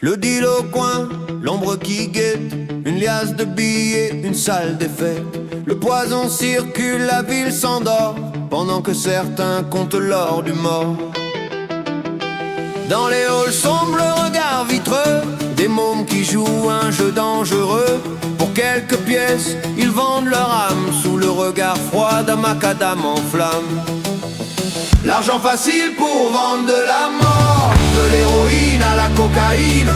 Le deal au coin, l'ombre qui guette, une liasse de billets, une salle des fêtes. Le poison circule, la ville s'endort, pendant que certains comptent l'or du mort. Dans les halls sombres, le regard vitreux, des mômes qui jouent un jeu dangereux. Pour quelques pièces, ils vendent leur âme sous le regard froid d'un macadam en flammes. L'argent facile pour vendre de la mort, de l'héroïne à la cocaïne.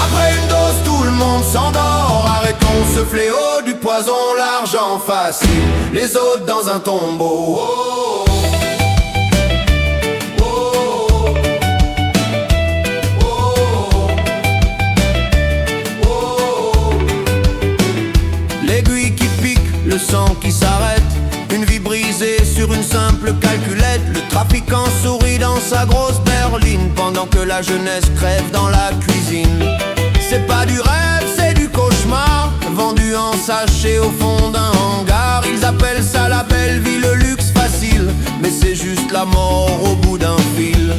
Après une dose, tout le monde s'endort. Arrêtons ce fléau du poison, l'argent facile. Les autres dans un tombeau. Oh. L'aiguille qui pique, le sang qui s'arrête, une vie brisée sur une simple calculette. Le trafiquant sourit dans sa grosse berline, pendant que la jeunesse crève dans la cuisine. C'est pas du rêve, c'est du cauchemar, vendu en sachet au fond d'un hangar. Ils appellent ça la belle vie, le luxe facile, mais c'est juste la mort au bout d'un fil.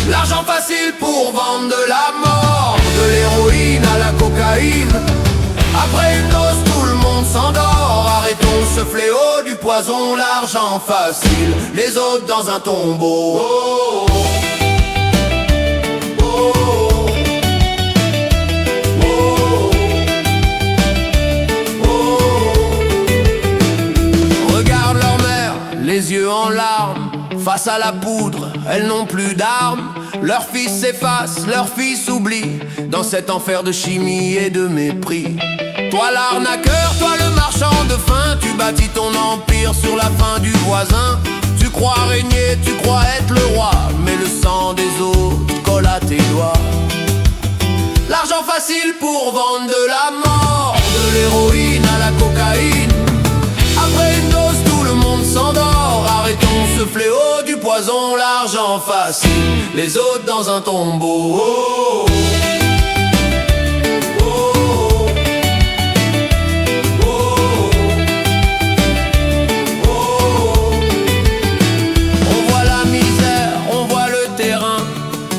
L'argent facile pour vendre de la mort, de l'héroïne à la cocaïne. Après une dose, tout le monde s'endort. Arrêtons ce fléau du poison, l'argent facile. Les autres dans un tombeau. Oh, oh, oh, oh, oh. Regarde leur mère, les yeux en larmes. Face à la poudre, elles n'ont plus d'armes. Leur fils s'efface, leur fils oublie, dans cet enfer de chimie et de mépris. Toi l'arnaqueur, toi le marchand de faim, tu bâtis ton empire sur la faim du voisin. Tu crois régner, tu crois être le roi, mais le sang des autres colle à tes doigts. L'argent facile pour vendre de la mort, de l'héroïne à la cocaïne. Après une dose, tout le monde s'endort. Arrêtons ce fléau du poison, l'argent facile. Les autres dans un tombeau. Oh, oh.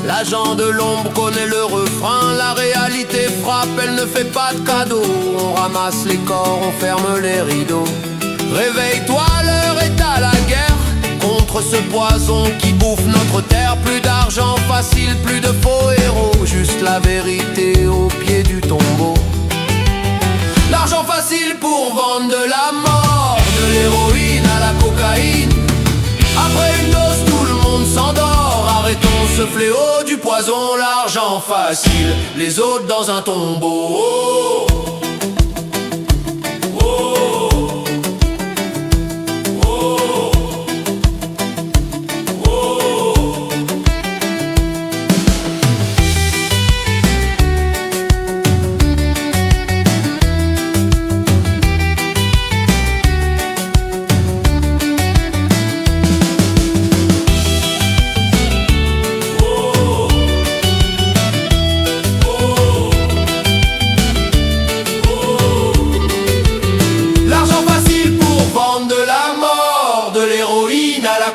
L'agent de l'ombre connaît le refrain. La réalité frappe, elle ne fait pas de cadeaux. On ramasse les corps, on ferme les rideaux. Réveille-toi, l'heure est à la guerre contre ce poison qui bouffe notre terre. Plus d'argent facile, plus de faux héros, juste la vérité au pied du tombeau. L'argent facile pour vendre de la mort, de l'héroïne à la cocaïne. Après une dose, tout le monde s'endort. Arrêtons ce fléau du poison, l'argent facile. Les autres dans un tombeau. Oh.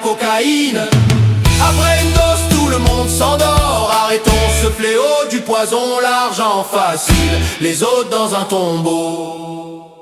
Cocaïne. Après une dose, tout le monde s'endort. Arrêtons ce fléau du poison, l'argent facile. Les autres dans un tombeau.